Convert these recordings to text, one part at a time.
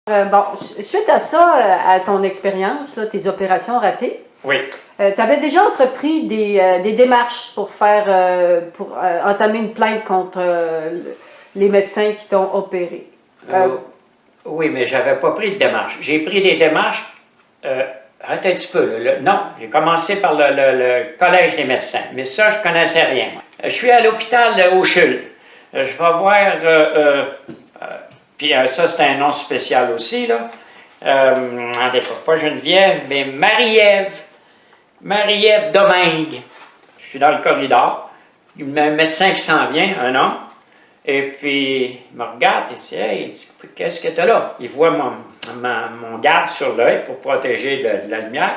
Bon, suite à ça, à ton expérience, là, tes opérations ratées, Oui. tu avais déjà entrepris des démarches pour entamer une plainte contre les médecins qui t'ont opéré. Oui, mais j'avais pas pris de démarche. J'ai pris des démarches, arrête un petit peu, non, j'ai commencé par le Collège des médecins, mais ça, je connaissais rien. Je suis à l'hôpital Auchul. Je vais voir, puis ça, c'est un nom spécial aussi, là. Pas Geneviève, mais Marie-Ève Domingue. Je suis dans le corridor. Un médecin qui s'en vient, un homme. Et puis, il me regarde et dit « Hey, qu'est-ce que tu as là? » Il voit mon garde sur l'œil pour protéger de la lumière.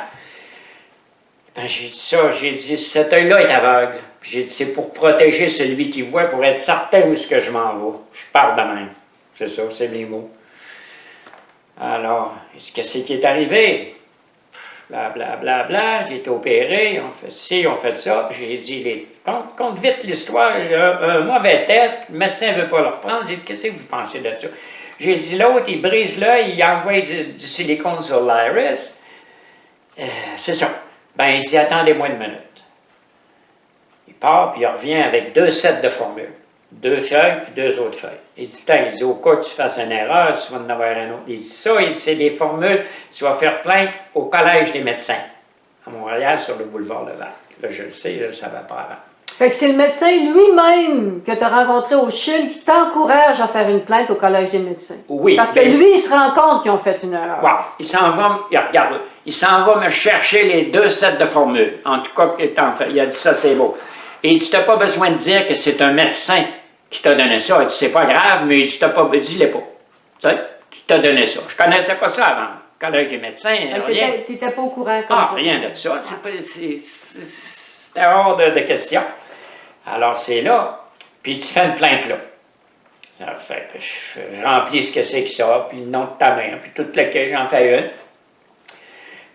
Ben, j'ai dit ça, j'ai dit « Cet œil-là est aveugle. » J'ai dit « C'est pour protéger celui qui voit, pour être certain où est-ce que je m'en vais. » Je parle de même. C'est ça, c'est mes mots. Alors, qu'est-ce qui est arrivé? Blablabla, j'ai été opéré, on fait ci, on fait ça. J'ai dit, compte vite l'histoire, un mauvais test, le médecin ne veut pas le reprendre. J'ai dit, qu'est-ce que vous pensez de ça? J'ai dit, l'autre, il brise l'œil, il envoie du silicone sur l'iris. C'est ça. Ben, il dit, attendez-moi une minute. Il part, puis il revient avec 2 sets de formules. 2 feuilles, puis 2 autres feuilles. Il dit, au cas où tu fasses une erreur, tu vas en avoir un autre. Il dit, ça, c'est des formules, tu vas faire plainte au Collège des médecins, à Montréal, sur le boulevard Levac. Là, je le sais, là, ça va pas avant. Fait que c'est le médecin lui-même que tu as rencontré au CHUL qui t'encourage à faire une plainte au Collège des médecins. Oui. Parce que lui, il se rend compte qu'ils ont fait une erreur. Wow. Il s'en va me chercher les 2 sets de formules. En tout cas, il a dit ça, c'est beau. Et tu n'as pas besoin de dire que c'est un médecin qui t'a donné ça. Il dit, c'est pas grave, mais tu t'as pas, dis-le pas. Tu sais, qui t'a donné ça. Je connaissais pas ça avant. Collège des médecins, rien. Tu n'étais pas au courant comme ça. Rien de ça. C'était hors de question. Alors, c'est là. Puis tu fais une plainte là. Ça fait que je remplis ce que c'est que ça, puis le nom de ta mère, puis tout lequel j'en fais une.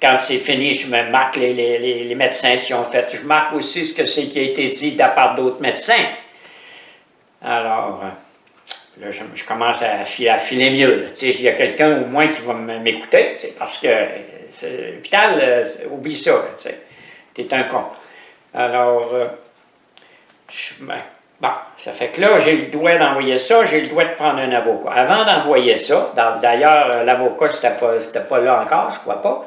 Quand c'est fini, je me marque les médecins qui ont fait. Je marque aussi ce que c'est qui a été dit de la part d'autres médecins. Alors, là, je commence à filer mieux. Tu sais, il y a quelqu'un au moins qui va m'écouter, parce que l'hôpital, oublie ça, tu sais. T'es un con. Alors, bon, ça fait que là, j'ai le droit d'envoyer ça, j'ai le droit de prendre un avocat. Avant d'envoyer ça, d'ailleurs, l'avocat, c'était pas là encore, je crois pas,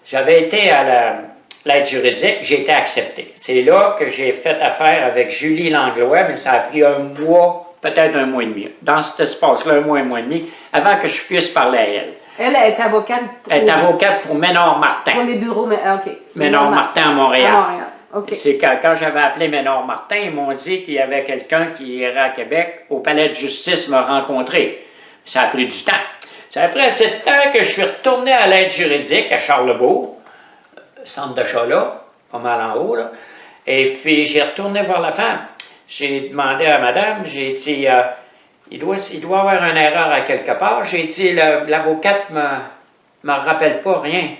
j'avais été à l'aide juridique, j'ai été accepté. C'est là que j'ai fait affaire avec Julie Langlois, mais ça a pris un mois, peut-être un mois et demi. Dans cet espace-là, un mois et demi, avant que je puisse parler à elle. Elle est avocate Elle est avocate pour Ménard Martin. Pour les bureaux, OK. Ménard Martin à Montréal. À Montréal. Okay. C'est quand j'avais appelé Ménard Martin, ils m'ont dit qu'il y avait quelqu'un qui irait à Québec, au palais de justice, me rencontrer. Ça a pris du temps. C'est après assez de temps que je suis retourné à l'aide juridique à Charlebourg, centre d'achat là, pas mal en haut, là. Et puis j'ai retourné voir la femme. J'ai demandé à madame, j'ai dit, il doit y avoir une erreur à quelque part. J'ai dit, l'avocate me rappelle pas rien.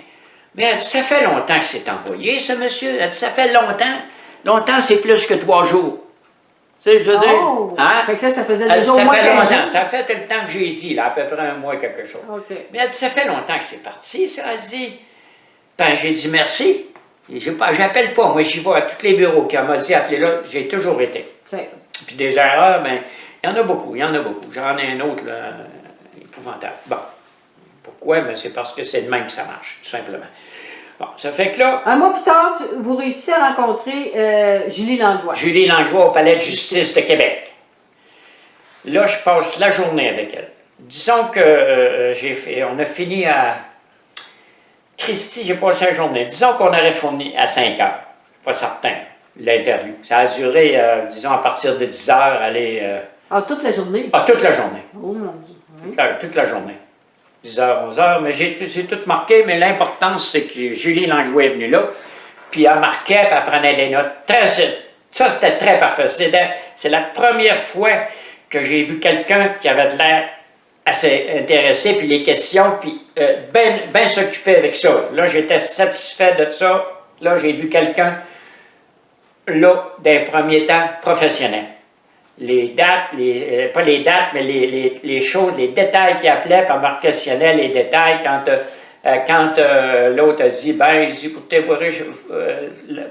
Mais elle dit, ça fait longtemps que c'est envoyé, ce monsieur. Elle dit, ça fait longtemps. Longtemps, c'est plus que 3 jours. Tu sais, je veux dire. Hein? Fait que là, ça faisait déjà ça fait longtemps. Ça fait le temps que j'ai dit, là, à peu près un mois, quelque chose. Okay. Mais elle dit, ça fait longtemps que c'est parti, ça. Elle dit, ben, j'ai dit merci. J'appelle pas. Moi, j'y vais à tous les bureaux. Quand elle m'a dit, appelez-là, j'ai toujours été. Okay. Puis des erreurs, ben, il y en a beaucoup, J'en ai un autre, là, épouvantable. Bon. Pourquoi? Ben, c'est parce que c'est de même que ça marche, tout simplement. Bon, ça fait que là... Un mois plus tard, vous réussissez à rencontrer Julie Langlois. Julie Langlois au Palais de justice de Québec. Là, je passe la journée avec elle. Disons que on a fini à... Christy, j'ai passé la journée. Disons qu'on aurait fini à 5 heures. Pas certain, l'interview. Ça a duré, disons, à partir de 10 heures, aller... toute la journée? Toute la journée. Oh mon Dieu. Oui. Toute la journée. 10h, 11h, mais j'ai tout marqué, mais l'important, c'est que Julie Langlois est venue là, puis elle marquait, puis elle prenait des notes. Ça, c'était très parfait. C'est la première fois que j'ai vu quelqu'un qui avait de l'air assez intéressé, puis les questions, puis ben s'occuper avec ça. Là, j'étais satisfait de ça. Là, j'ai vu quelqu'un, là, d'un premier temps, professionnel. les dates, pas les dates, mais les choses, les détails qu'il appelait, par marquationnel les détails, quand l'autre a dit, ben, il dit, pour t'éboirer,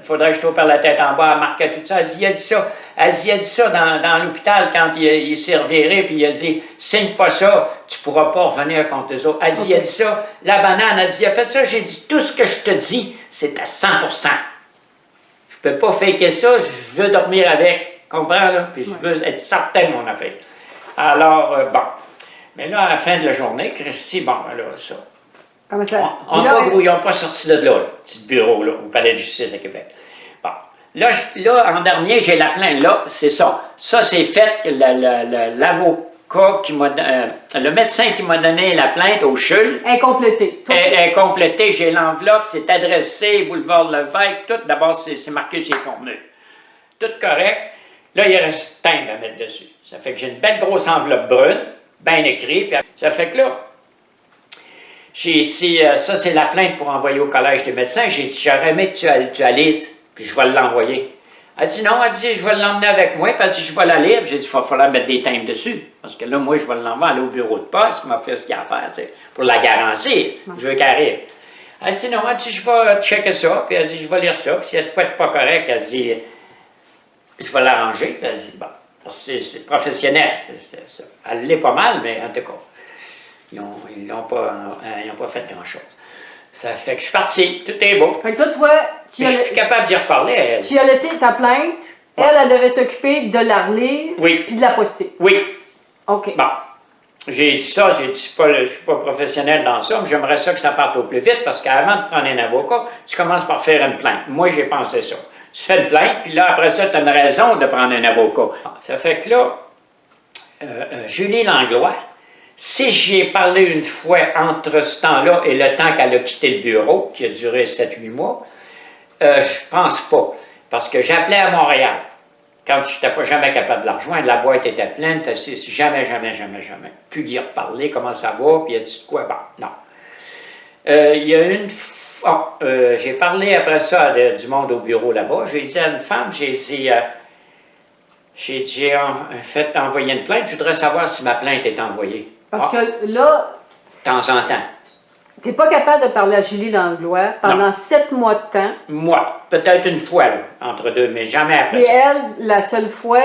faudrait que je t'opère la tête en bas, elle marquait tout ça. Elle dit, il a dit ça. Elle dit, il a dit ça dans l'hôpital quand il s'est reviré, puis il a dit, signe pas ça, tu pourras pas revenir contre eux autres. Elle dit, il a dit ça. La banane, elle dit, il a fait ça. J'ai dit, tout ce que je te dis, c'est à 100%. Je peux pas faker ça, je veux dormir avec. Comprends, là? Puis je veux être certain de mon affaire. Alors, bon. Mais là, à la fin de la journée, Christy, bon, là, ça. Comment ça? Ils n'ont pas sorti de là, le petit bureau, là, au Palais de justice à Québec. Bon. Là, en dernier, j'ai la plainte. Là, c'est ça. Ça, c'est fait. L'avocat qui m'a... le médecin qui m'a donné la plainte au CHUL. Incomplété. Incomplété. J'ai l'enveloppe, c'est adressé, boulevard Levesque, tout. D'abord, c'est marqué sur les formules. Tout correct. Là, il reste timbre à mettre dessus. Ça fait que j'ai une belle grosse enveloppe brune, bien écrite. Puis ça fait que là, j'ai dit, ça c'est la plainte pour envoyer au Collège des médecins. J'ai dit, j'aurais aimé que tu la lises, puis je vais l'envoyer. Elle dit, non, elle dit, je vais l'emmener avec moi, puis elle dit, je vais la lire. Puis j'ai dit, il va falloir mettre des timbres dessus. Parce que là, moi, je vais l'envoyer aller au bureau de poste, m'a fait ce qu'il y a à faire, tu sais, pour la garantir. Je veux qu'elle arrive. Elle dit, non, elle dit, je vais checker ça, puis elle dit, je vais lire ça. Puis si elle ne être pas correct, elle dit, je vais l'arranger. Puis elle dit, bon, c'est professionnel. Elle l'est pas mal, mais en tout cas, ils n'ont pas fait grand-chose. Ça fait que je suis parti, tout est beau. Fait que là, toi, je suis capable d'y reparler à elle. Tu as laissé ta plainte, elle devait s'occuper de la relire, puis de la poster. Oui. OK. Bon. J'ai dit ça, j'ai dit, je ne suis pas professionnel dans ça, mais j'aimerais ça que ça parte au plus vite, parce qu'avant de prendre un avocat, tu commences par faire une plainte. Moi, j'ai pensé ça. Tu fais une plainte, puis là, après ça, tu as une raison de prendre un avocat. Ça fait que là, Julie Langlois, si j'y ai parlé une fois entre ce temps-là et le temps qu'elle a quitté le bureau, qui a duré 7-8 mois, je pense pas. Parce que j'appelais à Montréal. Quand je n'étais pas jamais capable de la rejoindre, la boîte était pleine, jamais. Puis d'y reparler, comment ça va, puis y a-tu de quoi? Bon, non. Il y a une fois, j'ai parlé après ça du monde au bureau là-bas, j'ai dit à une femme, j'ai fait envoyer une plainte, je voudrais savoir si ma plainte est envoyée. Parce que là, de temps en temps. Tu n'es pas capable de parler à Julie Langlois pendant 7 mois de temps. Moi, peut-être une fois, là, entre deux, mais jamais après ça. Et elle, la seule fois,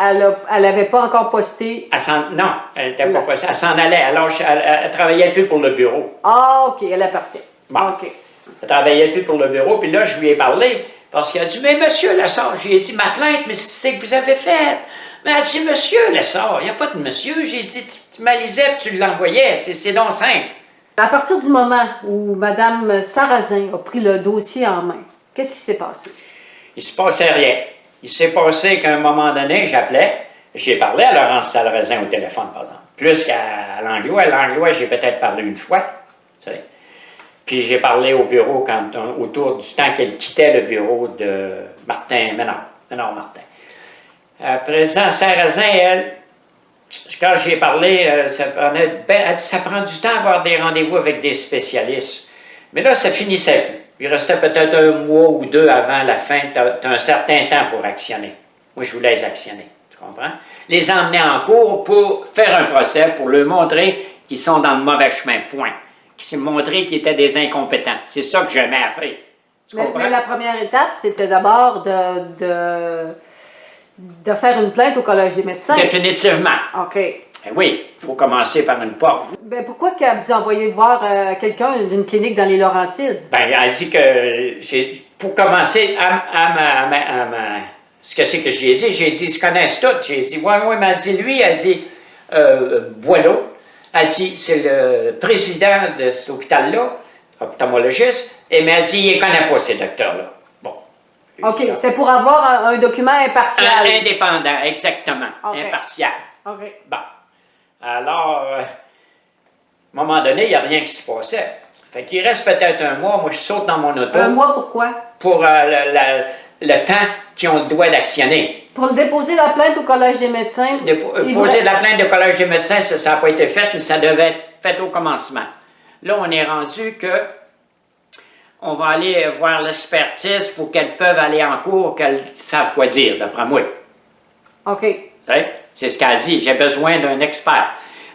elle n'avait pas encore posté. Non, elle n'était pas postée. Elle s'en allait. Alors, elle ne travaillait plus pour le bureau. Ah, OK, elle partait. Bon. OK. Elle ne travaillait plus pour le bureau. Puis là, je lui ai parlé, parce qu'elle a dit, mais monsieur Lessard, j'ai dit, ma plainte, mais c'est que vous avez fait. Mais elle a dit, monsieur Lessard, il n'y a pas de monsieur. J'ai dit, tu m'alisais et tu l'envoyais. C'est donc simple. À partir du moment où Mme Sarrazin a pris le dossier en main, qu'est-ce qui s'est passé? Il ne se passait rien. Il s'est passé qu'à un moment donné, j'appelais, j'ai parlé à Laurence Sarrazin au téléphone, par exemple. Plus qu'à Langlois. À Langlois, j'ai peut-être parlé une fois. Tu sais. Puis j'ai parlé au bureau autour du temps qu'elle quittait le bureau de Martin Ménard Martin. À présent, Sarrazin, elle, quand j'ai parlé, elle dit ça prend du temps à avoir des rendez-vous avec des spécialistes. Mais là, ça finissait plus. Il restait peut-être 1 mois ou 2 avant la fin. Tu as un certain temps pour actionner. Moi, je voulais les actionner. Tu comprends? Les emmener en cours pour faire un procès, pour leur montrer qu'ils sont dans le mauvais chemin, point. Qu'ils montrer qu'ils étaient des incompétents. C'est ça que j'aimais à faire. Tu comprends? Mais la première étape, c'était d'abord de faire une plainte au Collège des médecins. Définitivement. OK. Oui, il faut commencer par une porte. Ben, pourquoi qu'elle vous a envoyé voir quelqu'un d'une clinique dans les Laurentides? Ben, elle dit que, pour commencer, ce que c'est que j'ai dit, ils se connaissent tous. J'ai dit, oui, mais elle dit, lui, elle dit, Boileau, elle dit, c'est le président de cet hôpital-là, ophtalmologiste, et mais elle dit, il ne connaît pas ces docteurs-là. Bon. OK, c'était pour avoir un document impartial. Indépendant, exactement, okay. Impartial. OK. Bon. Alors, à un moment donné, il n'y a rien qui se passait. Fait qu'il reste peut-être 1 mois, moi je saute dans mon auto. 1 mois, pourquoi? Pour le temps qu'ils ont le droit d'actionner. Pour déposer la plainte au Collège des médecins. Déposer la plainte au Collège des médecins, ça n'a pas été fait, mais ça devait être fait au commencement. Là, on est rendu que on va aller voir l'expertise pour qu'elles peuvent aller en cours, qu'elles savent quoi dire, d'après moi. OK. C'est ce qu'elle dit, j'ai besoin d'un expert.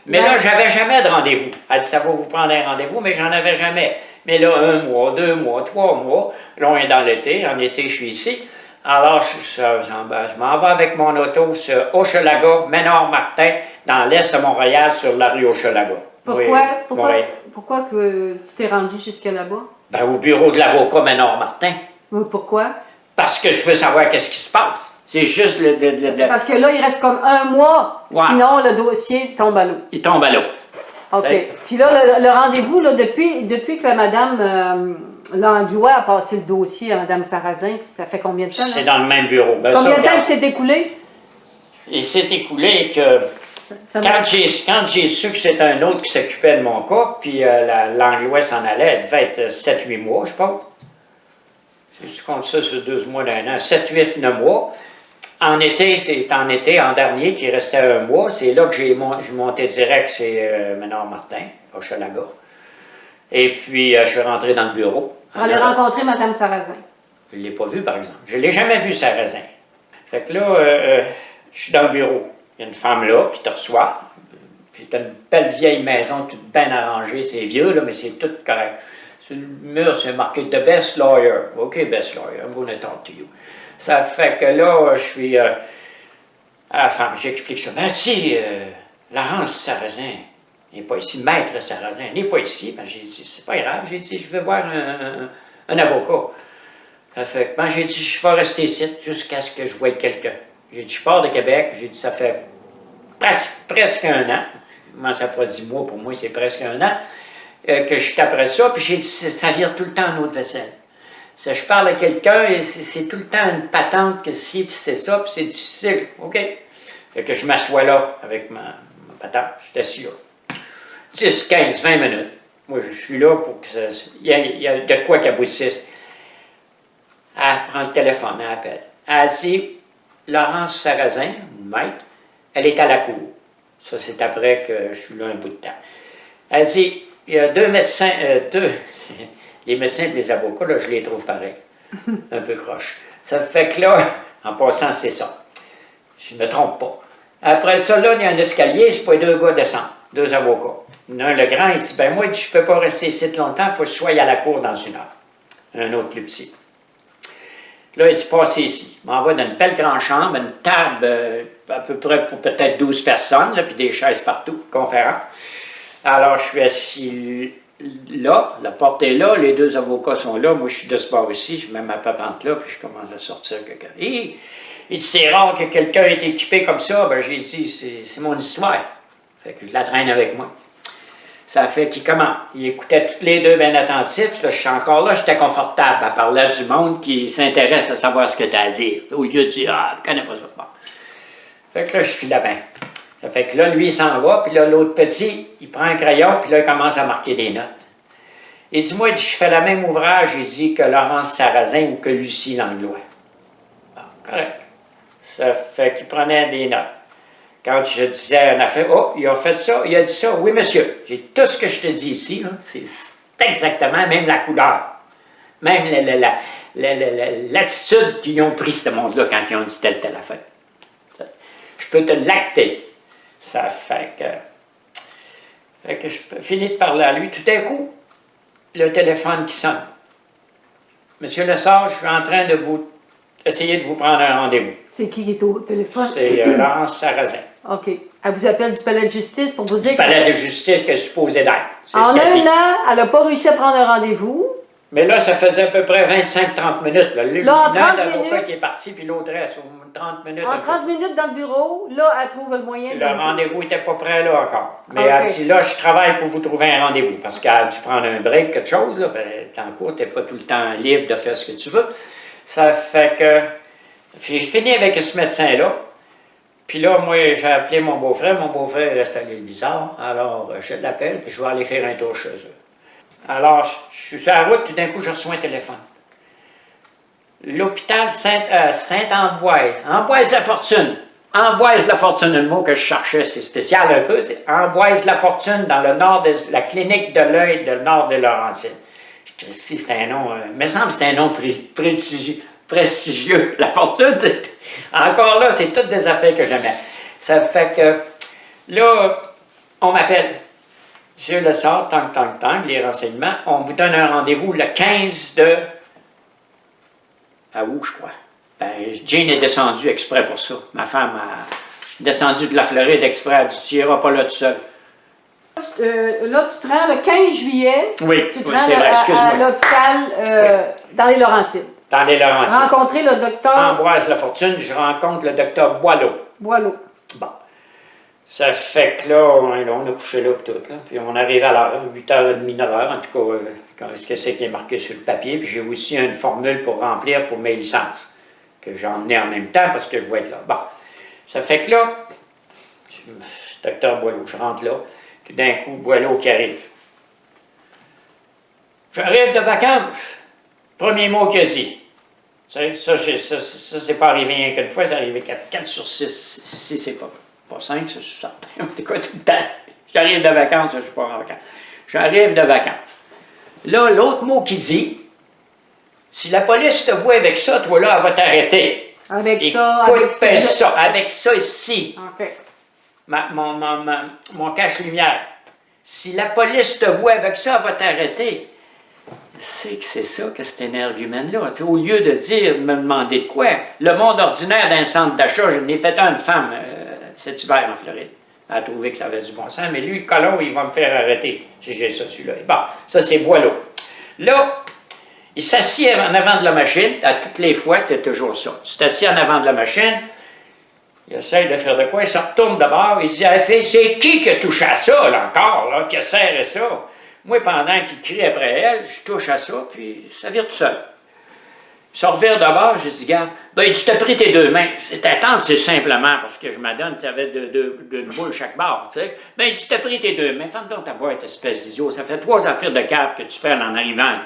Mais là, j'avais jamais de rendez-vous. Elle dit, ça va vous prendre un rendez-vous, mais j'en avais jamais. Mais là, 1 mois, 2 mois, 3 mois, là, on est dans l'été. En été, je suis ici. Alors, je m'en vais avec mon auto sur Hochelaga, Ménard-Martin, dans l'est de Montréal, sur la rue Hochelaga. Pourquoi que tu t'es rendu jusque là-bas? Ben, au bureau de l'avocat Ménard-Martin. Oui, pourquoi? Parce que je veux savoir qu'est-ce qui se passe. C'est juste Parce que là, il reste comme 1 mois, sinon le dossier tombe à l'eau. Il tombe à l'eau. OK. Puis là, le rendez-vous, là, depuis que la madame Langlois a passé le dossier à madame Sarrazin, ça fait combien de temps? C'est dans le même bureau. Ben, combien de temps il s'est écoulé? Il s'est écoulé que quand j'ai su que c'était un autre qui s'occupait de mon cas, puis Langlois s'en allait, elle devait être 7-8 mois, je pense. Si tu comptes ça sur 12 mois d'un an, 7, 8, 9 mois. En été, c'est en été, en dernier, qui restait 1 mois. C'est là que je montais direct chez Ménard-Martin, à Hochelaga. Et puis, je suis rentré dans le bureau. On a rencontré mme Sarrazin. Je ne l'ai pas vue, par exemple. Je ne l'ai jamais vue, Sarrazin. Fait que là, je suis dans le bureau. Il y a une femme là qui te reçoit. Puis, tu as une belle vieille maison, toute bien arrangée. C'est vieux, là, mais c'est tout correct. Sur le mur, c'est marqué « The best lawyer ». « OK, best lawyer, I'm going to talk to you ». Ça fait que là, je suis à la femme, j'explique ça. Ben si, Laurence Sarrazin n'est pas ici, Maître Sarrazin n'est pas ici. Ben j'ai dit, c'est pas grave, j'ai dit, je vais voir un avocat. Ça fait que, ben j'ai dit, je vais rester ici jusqu'à ce que je voie quelqu'un. J'ai dit, je pars de Québec, j'ai dit, ça fait presque 1 an. Moi, ça fera 10 mois, pour moi, c'est presque 1 an, que je suis après ça, puis j'ai dit, ça vire tout le temps en eau de vaisselle. Ça, je parle à quelqu'un et c'est tout le temps une patente que si, puis c'est ça, puis c'est difficile. OK. Fait que je m'assois là avec ma patente. Je suis assis là. 10, 15, 20 minutes. Moi, je suis là pour que ça. Il y a de quoi qu'aboutisse. Elle prend le téléphone, elle appelle. Elle dit Laurence Sarrazin, maître, elle est à la cour. Ça, c'est après que je suis là un bout de temps. Elle dit il y a 2 médecins, les médecins et les avocats, là, je les trouve pareils. Un peu croche. Ça fait que là, en passant, c'est ça. Je ne me trompe pas. Après ça, là, il y a un escalier, c'est pas 2 gars descendent, 2 avocats. Un, le grand, il dit, ben moi, je ne peux pas rester ici longtemps, il faut que je sois à la cour dans 1 heure. Un autre plus petit. Là, il dit, passez ici. Il m'envoie dans une belle grande chambre, une table à peu près pour peut-être 12 personnes, là, puis des chaises partout, conférence. Alors, je suis assis là, la porte est là, les 2 avocats sont là, moi je suis de ce bord ici, je mets ma papante là, puis je commence à sortir quelqu'un. Et il dit, c'est rare que quelqu'un ait été équipé comme ça, ben j'ai dit, c'est mon histoire. Fait que je la traîne avec moi. Ça fait qu'il commence. Il écoutait toutes les 2 bien attentifs, là, je suis encore là, j'étais confortable à parler du monde qui s'intéresse à savoir ce que tu as à dire, au lieu de dire, ah, je connais pas ça. Bon. Fait que là, je suis là-bas. Ça fait que là, lui, il s'en va, puis là, l'autre petit, il prend un crayon, puis là, il commence à marquer des notes. Il dit, moi, je fais le même ouvrage, il dit, que Laurence Sarrazin ou que Lucie Langlois. Bon, correct. Ça fait qu'il prenait des notes. Quand je disais une affaire, oh, il a fait ça, il a dit ça. Oui, monsieur, j'ai tout ce que je te dis ici, c'est exactement, même la couleur, même l'attitude qu'ils ont pris, ce monde-là, quand ils ont dit telle affaire. Je peux te l'acter. Ça fait que je finis de parler à lui. Tout d'un coup, le téléphone qui sonne. Monsieur Lessard, je suis en train de essayer de vous prendre un rendez-vous. C'est qui est au téléphone? C'est Laurence Sarrazin. OK. Elle vous appelle du palais de justice pour vous dire du palais de justice qu'elle est supposée d'être. En 1 an, elle n'a pas réussi à prendre un rendez-vous. Mais là, ça faisait à peu près 25-30 minutes. Là, en 30 minutes, qui est parti, puis l'autre reste. 30 minutes. En 30 minutes dans le bureau, là, elle trouve le moyen de... Le rendez-vous n'était pas prêt là encore. Mais elle dit, là, je travaille pour vous trouver un rendez-vous. Parce qu'elle a dû prendre un break, quelque chose. Là, t'es en cours, tu n'es pas tout le temps libre de faire ce que tu veux. Ça fait que... J'ai fini avec ce médecin-là. Puis là, moi, j'ai appelé mon beau-frère. Mon beau-frère reste à l'île bizarre. Alors, je l'appelle, puis je vais aller faire un tour chez eux. Alors, je suis sur la route, tout d'un coup, je reçois un téléphone. L'hôpital Sainte-Ambroise, Ambroise-la-Fortune. Ambroise-la-Fortune, le mot que je cherchais, c'est spécial un peu, c'est Ambroise-la-Fortune, dans le nord de la clinique de l'œil de nord de Laurentides. Si c'est un nom, il me semble que c'est un nom prestigieux, La Fortune. Encore là, c'est toutes des affaires que j'aimais. Ça fait que là, on m'appelle. Je le sors, tant, les renseignements. On vous donne un rendez-vous le 15 de... À où, je crois? Ben, Jean est descendue exprès pour ça. Ma femme a descendu de la Floride exprès. Elle a dit, tu n'iras pas là tout seul. Là, tu te rends le 15 juillet. Oui, Tu te oui, rends c'est vrai, excuse-moi. à l'hôpital dans les Laurentides. Dans les Laurentides. Rencontrer le docteur Ambroise Lafortune, je rencontre le docteur Boileau. Boileau. Bon. Ça fait que là, on a couché là tout, là. Puis on arrive à l'heure, 8h30, 9h, en tout cas, ce que c'est qui est marqué sur le papier. Puis j'ai aussi une formule pour remplir pour mes licences, que j'ai emmené en même temps parce que je vais être là. Bon. Ça fait que là, docteur Boileau, je rentre là. Tout d'un coup, Boileau qui arrive. J'arrive de vacances. Premier mot qu'il a dit. Ça, c'est pas arrivé rien qu'une fois, c'est arrivé 4 sur 6. Si c'est pas 5, c'est certain. C'est quoi tout le temps? J'arrive de vacances, je suis pas en vacances. J'arrive de vacances. Là, l'autre mot qu'il dit, si la police te voit avec ça, toi là, elle va t'arrêter. Avec Écoute, ça, avec ça, avec ça ici. OK. Mon cache-lumière. Si la police te voit avec ça, elle va t'arrêter. C'est que c'est ça que cet énergumène-là. Au lieu de dire, me demander de quoi, le monde ordinaire d'un centre d'achat, je n'ai fait une femme cet hiver en Floride. Elle a trouvé que ça avait du bon sens, mais lui, colon, il va me faire arrêter si j'ai ça, celui-là. Bon, ça, c'est Boileau. Là, il s'assied en avant de la machine, à toutes les fois, tu as toujours ça. Tu t'assieds en avant de la machine, il essaye de faire de quoi, il se retourne d'abord, il dit, hey, fille, c'est qui a touché à ça, là, encore, là, qui a serré ça? Moi, pendant qu'il crie après elle, je touche à ça, puis ça vire tout seul. Il se revire d'abord, j'ai dit, regarde, ben, tu t'as pris tes 2 mains. C'est attendre, c'est simplement, parce que je m'adonne, tu avais d'une boule chaque barre, tu sais. Ben, tu t'as pris tes 2 mains. Ferme donc ta boîte, espèce d'idiot. Ça fait 3 affaires de cave que tu fais en arrivant.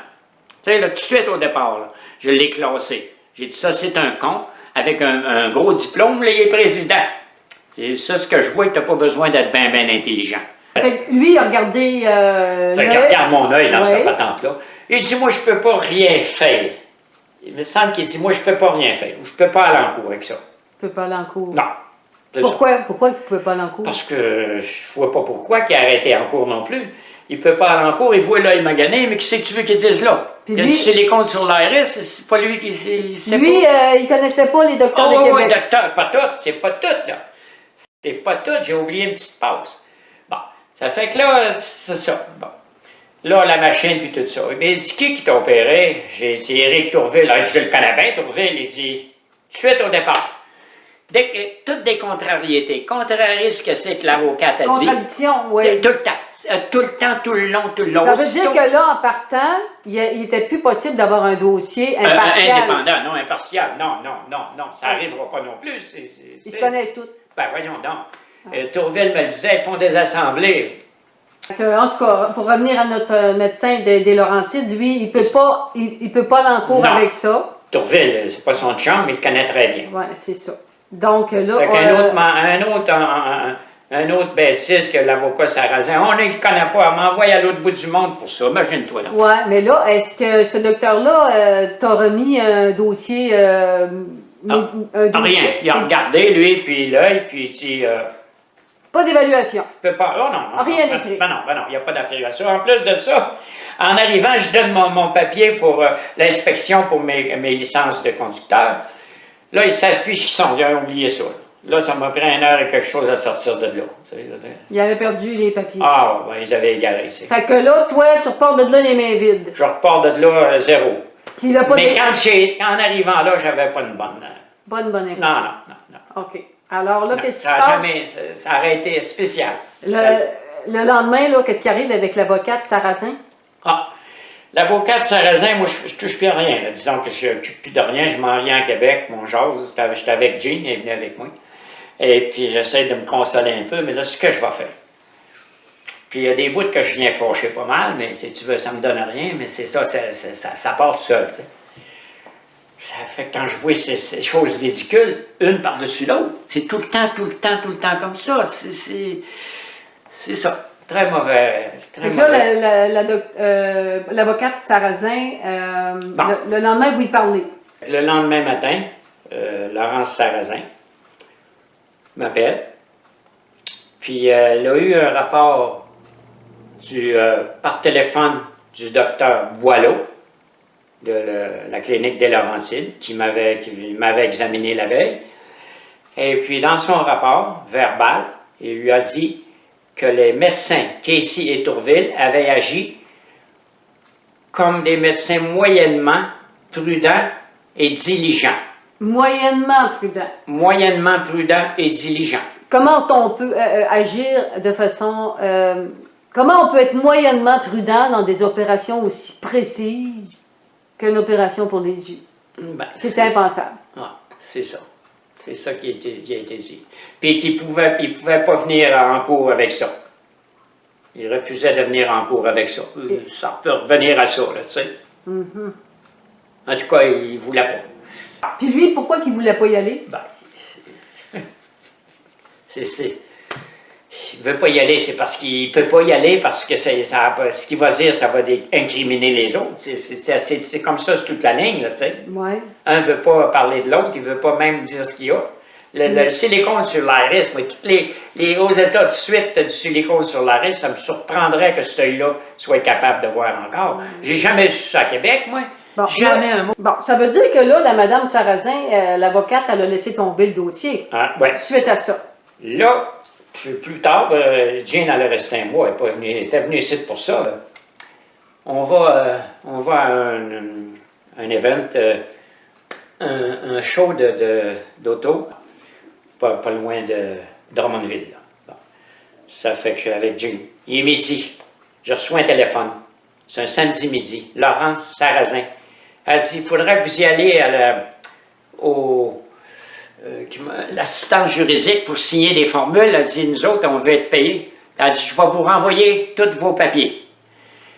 Tu sais, là, tout de suite au départ, là, je l'ai classé. J'ai dit, ça, c'est un con, avec un gros diplôme, là, il est président. Et ça, ce que je vois, tu n'as pas besoin d'être bien intelligent. Fait que lui, il a regardé. Fait qu'il regarde mon œil dans cette patente-là. Il dit, moi, je peux pas rien faire. Il me semble qu'il dit, moi, je peux pas rien faire. Je peux pas aller en cours avec ça. Il ne peut pas aller en cours. Non. Pourquoi? Pourquoi il ne pouvait pas aller en cours? Parce que je vois pas pourquoi qu'il a arrêté en cours non plus. Il peut pas aller en cours, il voit l'œil magané, mais qu'est-ce que tu veux qu'il dise là? Puis il a du silicone sur l'ARS, c'est pas lui qui sait. Lui, il connaissait pas les docteurs de Québec. Oui, docteur, pas tout, c'est pas tout, là. C'est pas tout, j'ai oublié une petite pause. Bon, ça fait que là, c'est ça. Bon. Là, la machine, puis tout ça. Mais il dit, qui t'a opéré? J'ai dit, Éric Tourville. Je le connais bien, Tourville. Il dit, tout de suite au départ. Toutes des contrariétés. Contrarie ce que c'est que l'avocate a dit. Contradiction, oui. Tout le temps. Tout le temps, tout le long, tout le long. Ça veut dire que là, en partant, il n'était plus possible d'avoir un dossier impartial. Indépendant, non, impartial. Non. Ça n'arrivera pas non plus. Ils se connaissent tous. Ben, voyons donc. Tourville me le disait, ils font des assemblées. En tout cas, pour revenir à notre médecin des Laurentides, lui, il peut pas aller en cours avec ça. Tourville, c'est pas son chum, mais il le connaît très bien. Oui, c'est ça. Donc là, un autre bêtise que l'avocat Sarrazin, on ne le connaît pas, elle m'envoie à l'autre bout du monde pour ça, imagine-toi là. Oui, mais là, est-ce que ce docteur-là t'a remis un dossier... Rien, il a regardé, lui, puis l'œil, puis il dit... pas d'évaluation. Je peux pas... Oh non. Rien d'écrit. Ben non, il n'y a pas d'évaluation. En plus de ça, en arrivant, je donne mon papier pour l'inspection pour mes licences de conducteur. Là, ils ne savent plus ce qu'ils sont, ils ont oublié ça. Là, ça m'a pris 1 heure et quelque chose à sortir de là. Ils avaient perdu les papiers. Ah, ben, ils avaient égaré. Fait que là, toi, tu repars de là les mains vides. Je repars de là 0. Mais en arrivant là, j'avais pas une bonne... Pas une bonne impression. Non. OK. Alors là, qu'est-ce qui se passe? Ça aurait été spécial. Le lendemain, là, qu'est-ce qui arrive avec l'avocate Sarrazin? Ah, l'avocate Sarrazin, moi, je touche plus à rien. Là. Disons que je ne m'occupe plus de rien. Je m'en viens à Québec, mon jase. J'étais avec Jean, elle venait avec moi. Et puis, j'essaie de me consoler un peu, mais là, c'est ce que je vais faire. Puis, il y a des bouts que je viens fâcher pas mal, mais si tu veux, ça me donne rien, mais c'est ça, ça part tout seul, tu sais. Ça fait que quand je vois ces choses ridicules, une par-dessus l'autre, c'est tout le temps comme ça. C'est ça. Très mauvais. Très donc mauvais. là, l'avocate Sarrazin, le lendemain, vous y parlez. Le lendemain matin, Laurence Sarrazin m'appelle. Puis elle a eu un rapport par téléphone du docteur Boileau de la clinique des Laurentides qui m'avait examiné la veille. Et puis dans son rapport verbal, il lui a dit que les médecins Casey et Tourville avaient agi comme des médecins moyennement prudents et diligents. Moyennement prudent. Moyennement prudents et diligents. Comment on peut agir de façon... comment on peut être moyennement prudent dans des opérations aussi précises qu'une opération pour les yeux? Ben, c'est impensable. Ah, c'est ça. C'est ça qui a été dit. Puis qu'il ne pouvait pas venir en cours avec ça. Il refusait de venir en cours avec ça. Ça peut revenir à ça, là, tu sais. En tout cas, il ne voulait pas. Puis lui, pourquoi il ne voulait pas y aller? Ben, il ne veut pas y aller, c'est parce qu'il ne peut pas y aller, parce que ce qu'il va dire, ça va incriminer les autres. C'est comme ça sur toute la ligne, là, tu sais. Ouais. Un ne veut pas parler de l'autre, il ne veut pas même dire ce qu'il y a. Le silicone sur l'iris, moi, aux États tout de suite, du silicone sur l'iris, ça me surprendrait que celui-là soit capable de voir encore. J'ai jamais su ça à Québec, moi. Bon, jamais un mot. Bon, ça veut dire que là, la madame Sarrazin, l'avocate, elle a laissé tomber le dossier. Ah, ouais. Suite à ça. Là, plus tard, Jane allait rester un mois, elle était venue ici pour ça. On va à un event, un show d'auto, pas loin de Drummondville. Là. Bon. Ça fait que je suis avec Jane. Il est midi. Je reçois un téléphone. C'est un samedi midi. Laurence Sarrazin. Elle dit, il faudrait que vous y alliez à l'assistance juridique pour signer des formules. Elle dit, nous autres, on veut être payés. Elle dit, je vais vous renvoyer tous vos papiers.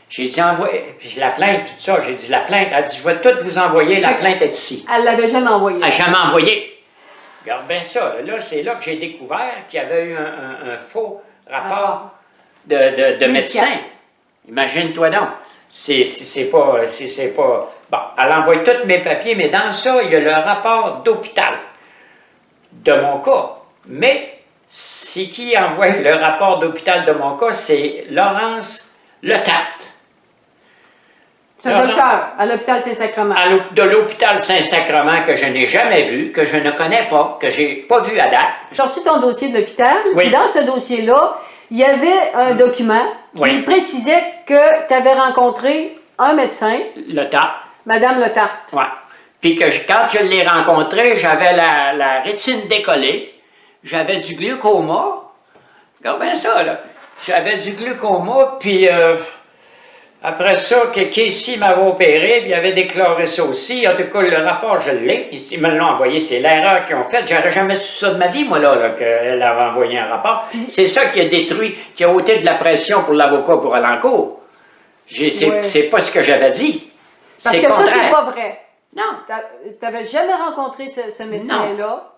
J'ai dit, envoyez. Puis la plainte, tout ça, j'ai dit, la plainte. Elle dit, je vais tout vous envoyer, la plainte est ici. Elle ne l'avait jamais envoyé. Elle n'a jamais envoyé. Regarde bien ça. Là, c'est là que j'ai découvert qu'il y avait eu un faux rapport de médecin. Imagine-toi donc. C'est pas... Bon, elle envoie tous mes papiers, mais dans ça, il y a le rapport d'hôpital de mon cas. Mais, c'est qui envoie le rapport d'hôpital de mon cas? C'est Laurence Letarte. C'est un docteur à l'hôpital Saint-Sacrement. De l'hôpital Saint-Sacrement que je n'ai jamais vu, que je ne connais pas, que je n'ai pas vu à date. J'ai reçu ton dossier de l'hôpital. Oui. Dans ce dossier-là, il y avait un document qui précisait que tu avais rencontré un médecin. Letarte. Madame Letarte. Oui. Puis que quand je l'ai rencontré, j'avais la rétine décollée, j'avais du glaucoma. Regarde bien ça, là. J'avais du glaucoma, puis après ça, Casey m'avait opéré, puis il avait déclaré ça aussi. En tout cas, le rapport, je l'ai. Ils me l'ont envoyé. C'est l'erreur qu'ils ont faite. J'aurais jamais su ça de ma vie, moi, là qu'elle avait envoyé un rapport. C'est ça qui a détruit, qui a ôté de la pression pour l'avocat pour aller en cours. C'est pas ce que j'avais dit. Parce que ça, c'est pas vrai. Non. Tu n'avais jamais rencontré ce médecin-là.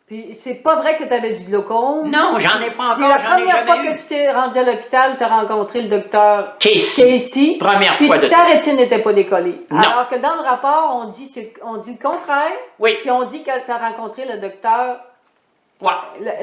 Puis c'est pas vrai que tu avais du glaucome. Non, j'en ai pas encore. C'est la première fois que tu t'es rendu à l'hôpital, tu as rencontré le docteur Casey. Première fois de ta rétine n'était pas décollée. Non. Alors que dans le rapport, on dit le contraire. Oui. Puis on dit que tu as rencontré le docteur. Ouais.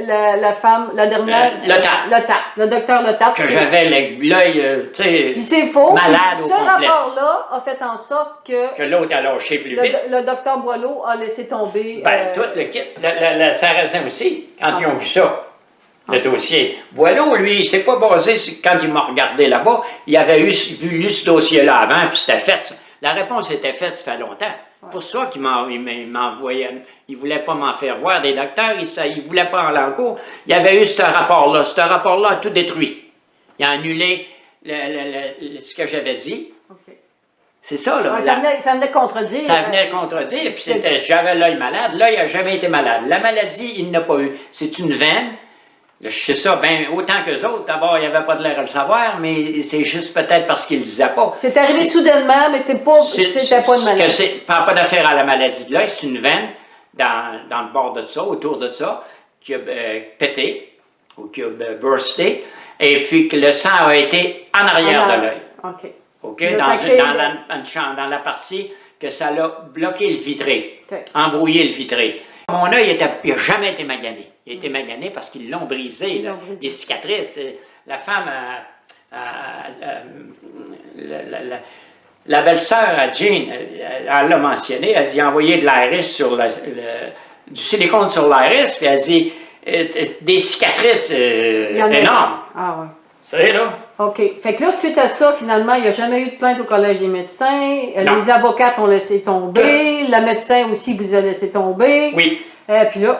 La femme, la dernière. Letarte. Le docteur Letarte. Que j'avais l'œil, tu sais. Puis c'est faux. Malade Puis au ce complet. rapport-là a fait en sorte que l'autre a lâché plus vite. Le docteur Boileau a laissé tomber. Tout le kit. La Sarrazin aussi, quand ils ont vu ça, le dossier. Boileau, lui, il s'est pas basé, quand il m'a regardé là-bas, il avait lu ce dossier-là avant, puis c'était fait. La réponse était faite, ça fait longtemps. Pour ça qu'il m'envoyait. Il ne voulait pas m'en faire voir des docteurs, il ne voulait pas aller en cours. Il y avait eu ce rapport-là. Ce rapport-là a tout détruit. Il a annulé ce que j'avais dit. Okay. C'est ça, là. Ouais, ça venait contredire. Ça venait contredire, puis j'avais l'œil malade. L'œil n'a jamais été malade. La maladie, il n'a pas eu. C'est une veine. Je sais ça bien autant qu'eux autres. D'abord, il n'y avait pas de l'air à le savoir, mais c'est juste peut-être parce qu'il ne le disait pas. C'est arrivé soudainement, mais c'était pas une maladie. Pas d'affaire à la maladie de l'œil, c'est une veine dans le bord de ça, autour de ça, qui a pété, ou qui a bursté, et puis que le sang a été en arrière de l'œil. OK. OK? Dans la partie que ça l'a bloqué le vitré, embrouillé le vitré. Mon œil n'a jamais été magané. Il a été magané parce qu'ils l'ont brisé, là, les cicatrices. La femme la belle-sœur à Jane, elle l'a mentionné, elle dit envoyer de l'iris sur du silicone sur l'iris, puis elle dit des cicatrices énormes. Ah ouais. C'est là. OK. Fait que là, suite à ça, finalement, il n'y a jamais eu de plainte au Collège des médecins. Non. Les avocats ont laissé tomber. Le médecin aussi vous a laissé tomber. Oui. Puis là,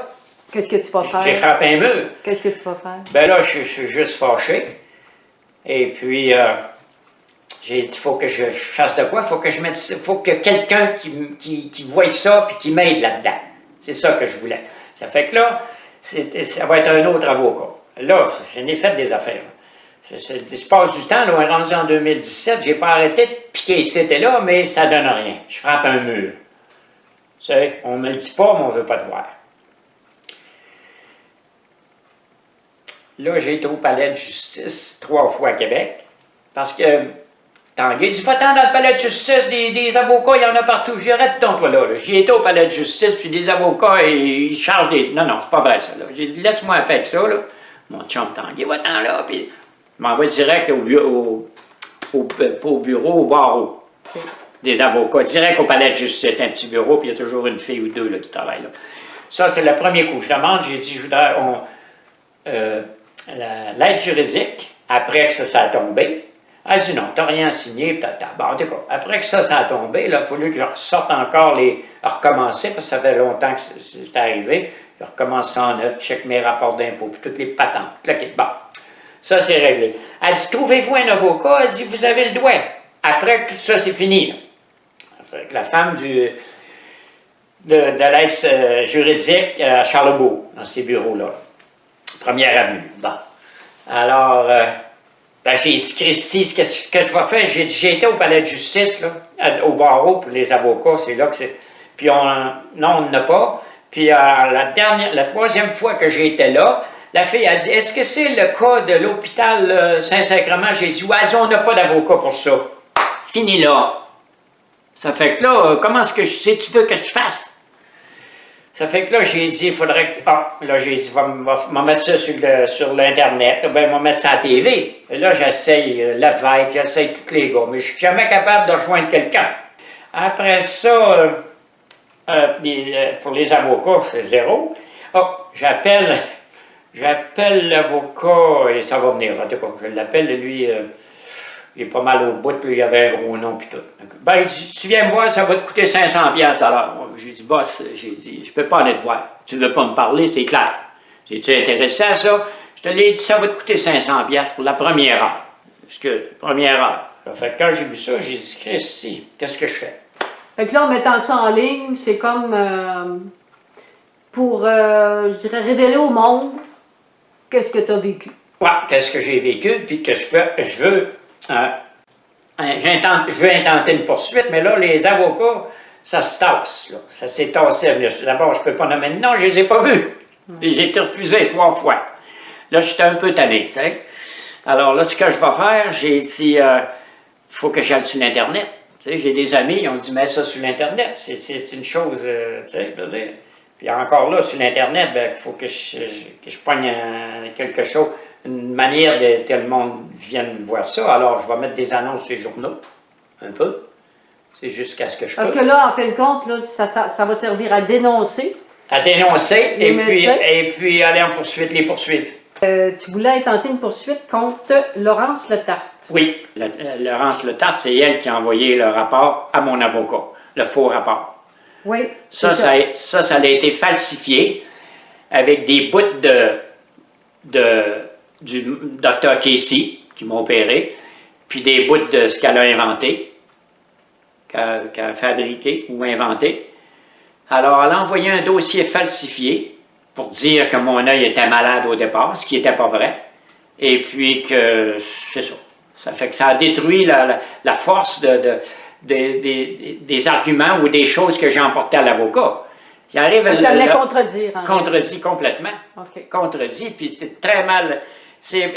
qu'est-ce que tu vas faire? J'ai frappé un mur. Qu'est-ce que tu vas faire? Ben là, je suis juste fâché. Et puis, j'ai dit, il faut que je fasse de quoi? Il faut que quelqu'un qui voie ça puis qui m'aide là-dedans. C'est ça que je voulais. Ça fait que là, ça va être un autre avocat. Là, c'est une fait des affaires. L'espace du temps, là, on est rendu en 2017, j'ai pas arrêté de piquer ici et là, mais ça donne rien. Je frappe un mur. Tu sais, on me le dit pas, mais on veut pas te voir. Là, j'ai été au palais de justice 3 fois à Québec, parce que Tanguay dit, va-t'en dans le palais de justice, des avocats, il y en a partout. J'arrête ton toi là. J'y étais au palais de justice, puis des avocats, ils chargent des... Non, c'est pas vrai ça. J'ai dit, laisse-moi un peu avec ça, là. Mon chum Tanguay, va-t'en là, puis je m'envoie direct au barreau des avocats, direct au palais de justice. C'est un petit bureau, puis il y a toujours une fille ou deux là, qui travaillent là. Ça, c'est le premier coup. Je demande, j'ai dit, je voudrais... l'aide juridique, après que ça a tombé, elle dit non, t'as rien signé, bon, en tout cas, après que ça a tombé, il a fallu que je ressorte encore recommencer, parce que ça fait longtemps que c'est arrivé, je recommence ça en neuf, check mes rapports d'impôts, puis toutes les patentes, bon, ça c'est réglé. Elle dit, trouvez-vous un avocat, elle dit, vous avez le droit. Après que tout ça c'est fini, là. La femme de l'aide juridique à Charlebourg, dans ces bureaux-là. Première avenue. Bon. Alors, j'ai dit, Christy, ce que je vais faire, j'ai été au palais de justice, là, au barreau pour les avocats, c'est là que c'est. Puis non, on n'en a pas. Puis la troisième fois que j'ai été là, la fille a dit, est-ce que c'est le cas de l'hôpital Saint-Sacrement? J'ai dit, ouais, on n'a pas d'avocat pour ça. Fini là. Ça fait que là, comment est-ce que tu veux que je fasse? Ça fait que là, j'ai dit, il faudrait que... là, j'ai dit, va mettre ça sur l'Internet, ben, on va mettre ça à la TV. Et là, j'essaye Lévesque, j'essaye tous les gars, mais je suis jamais capable de rejoindre quelqu'un. Après ça, pour les avocats, c'est zéro. J'appelle l'avocat, et ça va venir, en tout cas, je l'appelle, lui... il est pas mal au bout, puis il avait un gros nom, puis tout. Ben, il dit, tu viens me voir, ça va te coûter 500$ à l'heure. J'ai dit, boss, je peux pas aller te voir. Tu veux pas me parler, c'est clair. Es-tu intéressé à ça? Je te l'ai dit, ça va te coûter 500$ pour la première heure. Parce que, première heure. Ça fait que quand j'ai vu ça, j'ai dit, Christy, qu'est-ce que je fais? Fait que là, en mettant ça en ligne, c'est comme pour, je dirais, révéler au monde qu'est-ce que tu as vécu. Ouais, qu'est-ce que j'ai vécu, puis que je veux intenter une poursuite, mais là, les avocats, ça se tasse, là. Ça s'est tassé. D'abord, je ne peux pas nommer de nom, je ne les ai pas vus. J'ai été refusé 3 fois. Là, j'étais un peu tanné, tu sais. Alors là, ce que je vais faire, j'ai dit, il faut que j'aille sur l'Internet. Tu sais, j'ai des amis, ils ont dit, mets ça sur l'Internet. C'est une chose, tu sais, je veux dire. Puis encore là, sur l'Internet, il faut que je pogne quelque chose, une manière que le monde vienne voir ça. Alors, je vais mettre des annonces sur les journaux, un peu. C'est jusqu'à ce que je Parce que là, en fin de compte, là, ça va servir à dénoncer. À dénoncer et puis aller en poursuite, les poursuivre. Tu voulais intenter une poursuite contre Laurence Letarte. Oui, Laurence Letarte, c'est elle qui a envoyé le rapport à mon avocat, le faux rapport. Oui. Ça a été falsifié avec des bouts du docteur Casey, qui m'a opéré, puis des bouts de ce qu'elle a inventé, qu'elle a fabriqué ou inventé. Alors, elle a envoyé un dossier falsifié pour dire que mon œil était malade au départ, ce qui n'était pas vrai, et puis que c'est ça. Ça fait que ça a détruit la force des arguments ou des choses que j'ai emportées à l'avocat. Ça allait contredire. Contredit complètement. Okay. Contredit, puis c'est très mal. C'est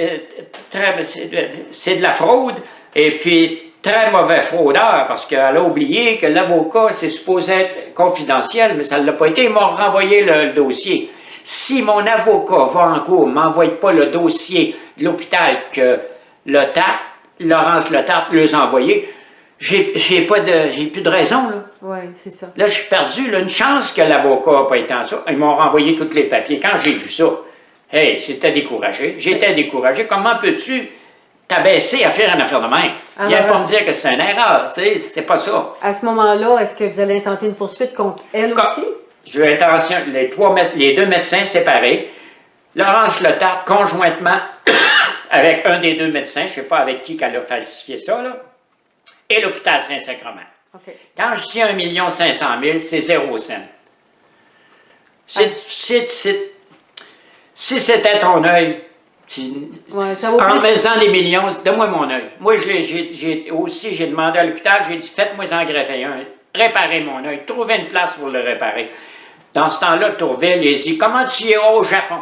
de la fraude, et puis très mauvais fraudeur, parce qu'elle a oublié que l'avocat, c'est supposé être confidentiel, mais ça ne l'a pas été. Ils m'ont renvoyé le dossier. Si mon avocat va en cours, ne m'envoie pas le dossier de l'hôpital que Laurence Letarte leur a envoyé, j'ai plus de raison, là. Oui, c'est ça. Là, je suis perdu, là, une chance que l'avocat n'a pas été en ça. Ils m'ont renvoyé tous les papiers. Quand j'ai vu ça, hey, j'étais découragé. J'étais découragé. Comment peux-tu t'abaisser à faire une affaire de même? Viens pas me dire que c'est une erreur, tu sais, c'est pas ça. À ce moment-là, est-ce que vous allez intenter une poursuite contre elle aussi? Je veux intention, les deux médecins séparés, Laurence Letarte conjointement avec un des deux médecins, je ne sais pas avec qui qu'elle a falsifié ça, là, et l'hôpital Saint-Sacrement. OK. Quand je dis 1 500 000, c'est 0 cent. Si c'était ton œil, en faisant des millions, donne-moi mon œil. Moi, j'ai demandé à l'hôpital, j'ai dit, faites-moi en greffer un, réparez mon œil, trouvez une place pour le réparer. Dans ce temps-là, Tourville, il dit, comment tu iras au Japon?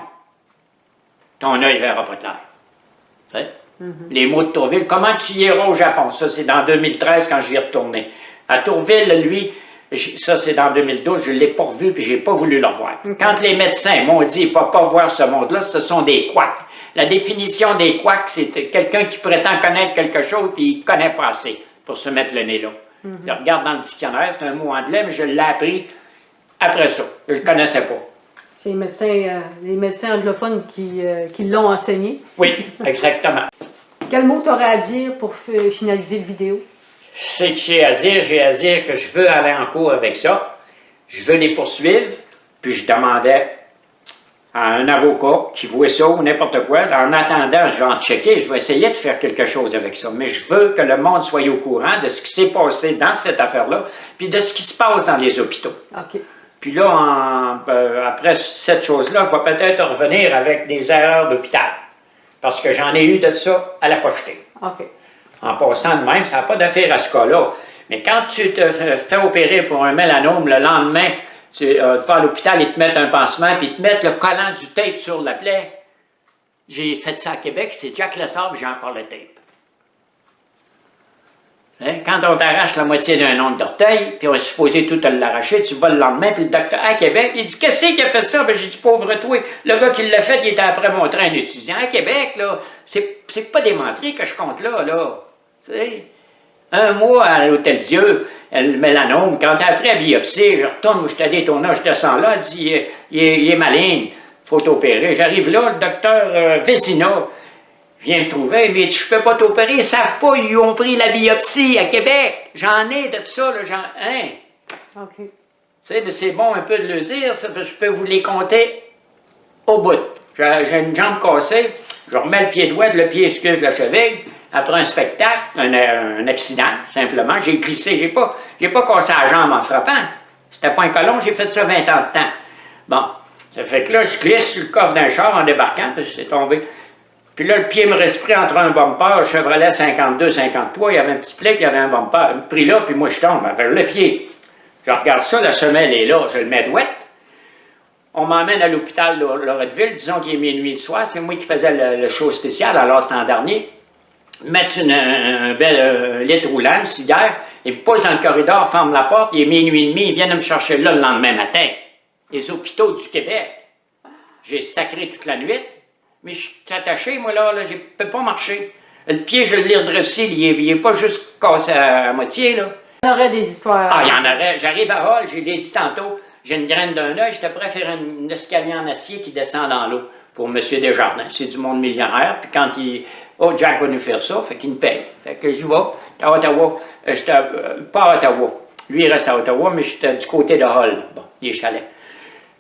Ton œil ne verra pas clair. Tu sais? Les mots de Tourville, comment tu iras au Japon? Ça, c'est dans 2013 quand j'y ai retourné. À Tourville, lui, ça c'est dans 2012, je ne l'ai pas revu puis je n'ai pas voulu le revoir. Quand les médecins m'ont dit, il ne faut pas voir ce monde-là, ce sont des couacs. La définition des couacs, c'est quelqu'un qui prétend connaître quelque chose puis il ne connaît pas assez pour se mettre le nez là. Je regarde dans le dictionnaire, c'est un mot anglais, mais je l'ai appris après ça. Je ne le connaissais pas. C'est les médecins anglophones qui l'ont enseigné. Oui, exactement. Quel mot tu aurais à dire pour finaliser la vidéo? C'est que j'ai à dire que je veux aller en cours avec ça. Je veux les poursuivre. Puis je demandais à un avocat qui voit ça ou n'importe quoi. En attendant, je vais en checker. Je vais essayer de faire quelque chose avec ça. Mais je veux que le monde soit au courant de ce qui s'est passé dans cette affaire-là, puis de ce qui se passe dans les hôpitaux. OK. Puis là, après cette chose-là, il va peut-être revenir avec des erreurs d'hôpital. Parce que j'en ai eu de ça à la pochetée. OK. En passant de même, ça n'a pas d'affaire à ce cas-là. Mais quand tu te fais opérer pour un mélanome, le lendemain, tu vas à l'hôpital, ils te mettent un pansement, puis ils te mettent le collant du tape sur la plaie. J'ai fait ça à Québec, c'est Jack Lessard, j'ai encore le tape. Hein? Quand on t'arrache la moitié d'un ongle d'orteil, puis on est supposé tout te l'arracher, tu vas le lendemain, puis le docteur à Québec, il dit « Qu'est-ce qui a fait ça? » Ben, j'ai dit « Pauvre toi, le gars qui l'a fait, il était après mon train d'étudiant à Québec, là. C'est pas des menteries que je compte là, là. Tu sais, un mois à l'Hôtel Dieu, le mélanome, quand après la biopsie, je retourne où je t'ai dit ton âge, je descends là, elle dit il est maligne, il faut t'opérer. J'arrive là, le docteur Vecina vient me trouver, mais je peux pas t'opérer, ils ne savent pas, ils ont pris la biopsie à Québec. J'en ai de tout ça, là, hein? OK. Tu sais, c'est bon un peu de le dire, ça, je peux vous les compter au bout. J'ai une jambe cassée, je remets le pied droit, le pied excuse la cheville. Après un spectacle, un accident, simplement, j'ai glissé, j'ai pas cassé la jambe en frappant. C'était pas un colon, j'ai fait ça 20 ans de temps. Bon, ça fait que là, je glisse sur le coffre d'un char en débarquant, parce que c'est tombé. Puis là, le pied me reste pris entre un bumper, Chevrolet 52-53, il y avait un petit pli, puis il y avait un bumper, pris là, puis moi je tombe vers le pied. Je regarde ça, la semelle est là, je le mets douette. On m'emmène à l'hôpital Loretteville, disons qu'il est minuit le soir, c'est moi qui faisais le show spécial, alors c'était en dernier. Mettre un bel litre roulant, une cigare, il me pose dans le corridor, ferme la porte, il est minuit et demi, ils viennent me chercher là le lendemain matin. Les hôpitaux du Québec. J'ai sacré toute la nuit, mais je suis attaché, moi là je ne peux pas marcher. Le pied, je l'ai redressé, il n'est pas juste cassé à moitié, là. Il y en aurait des histoires. Ah, il y en aurait. J'arrive à Hall, j'ai dit tantôt, j'ai une graine d'un œil, j'étais prêt à faire un escalier en acier qui descend dans l'eau pour M. Desjardins. C'est du monde millionnaire, puis quand il... Oh, Jack va nous faire ça, fait qu'il me paye. Fait que je vais à Ottawa. Pas à Ottawa. Lui, il reste à Ottawa, mais j'étais du côté de Hull. Bon, il est chalet.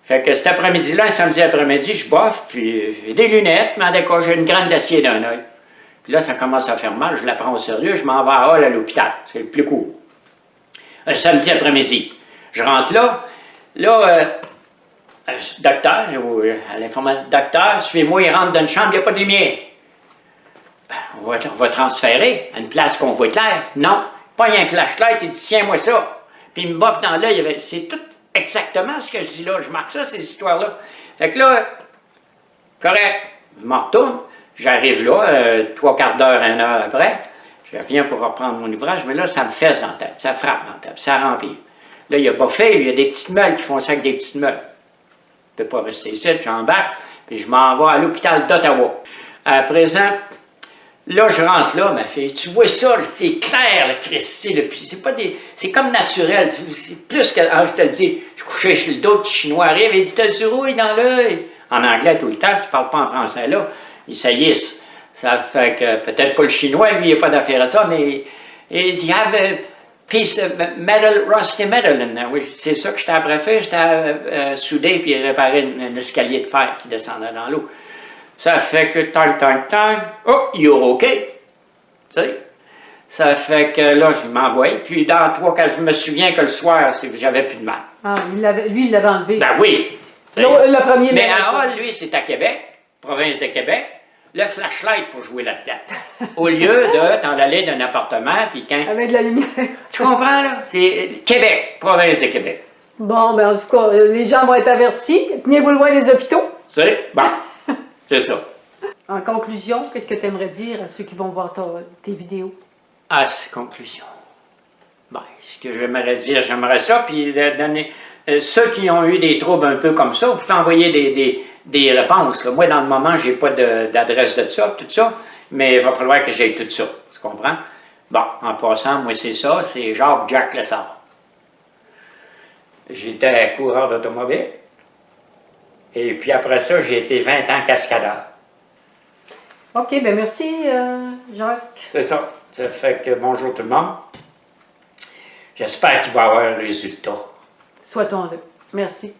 Fait que cet après-midi-là, un samedi après-midi, je bosse, puis j'ai des lunettes, mais j'ai une graine d'acier d'un œil. Puis là, ça commence à faire mal, je la prends au sérieux, je m'en vais à Hull à l'hôpital. C'est le plus court. Un samedi après-midi. Je rentre là. Là, docteur, à l'informatique, docteur, suivez-moi, il rentre dans une chambre, il n'y a pas de lumière. On va transférer à une place qu'on voit clair. Non, pas un flashlight, il dit tiens-moi ça. Puis il me boffe dans l'œil. C'est tout exactement ce que je dis là. Je marque ça, ces histoires-là. Fait que là, correct, je m'en retourne. J'arrive là, 3/4 d'heure, 1 heure après. Je reviens pour reprendre mon ouvrage, mais là, ça me fesse dans la tête. Ça frappe dans la tête, ça remplit. Là, il y a pas fait, il y a des petites meules qui font ça avec des petites meules. peux pas rester ici, j'embarque, puis je m'en vais à l'hôpital d'Ottawa. À présent, là, je rentre là, ma fille, tu vois ça, c'est clair, le Christy, c'est pas des... C'est comme naturel, c'est plus que... Ah, je te le dis, je couchais sur le dos, le Chinois arrive, il dit, t'as du rouille dans l'œil. En anglais tout le temps, tu parles pas en français là, il s'aillisse. Ça fait que, peut-être pas le Chinois, lui, il n'a pas d'affaire à ça, mais... You have a piece of metal, rusty metal in there. Oui, c'est ça que j'étais après fait, j'étais soudé puis réparer un escalier de fer qui descendait dans l'eau. Ça fait que, oh, you're OK. Tu sais? Ça fait que là, je m'envoie. Puis dans toi, quand je me souviens que le soir, j'avais plus de mal. Ah, lui, il l'avait enlevé. Ben oui. Le premier. Mais à Hall, lui, c'est à Québec, province de Québec, le flashlight pour jouer là-dedans. Au lieu de t'en aller d'un appartement, puis quand... Avec de la lumière. Tu comprends, là? C'est Québec, province de Québec. Bon, ben en tout cas, les gens vont être avertis. Tenez-vous loin des hôpitaux. Tu sais? Bon, c'est ça. En conclusion, qu'est-ce que tu aimerais dire à ceux qui vont voir tes vidéos? Ah, c'est conclusion. Ben, ce que j'aimerais dire, j'aimerais ça, puis donner... ceux qui ont eu des troubles un peu comme ça, vous pouvez envoyer des réponses. Là. Moi, dans le moment, je n'ai pas d'adresse de ça, tout ça, mais il va falloir que j'aie tout ça. Tu comprends? Bon, en passant, moi, c'est ça, c'est Jacques Lessard. J'étais coureur d'automobile, et puis après ça, j'ai été 20 ans cascadeur. OK, ben merci, Jacques. C'est ça. Ça fait que bonjour tout le monde. J'espère qu'il va y avoir un résultat. Souhaitons-le. Merci.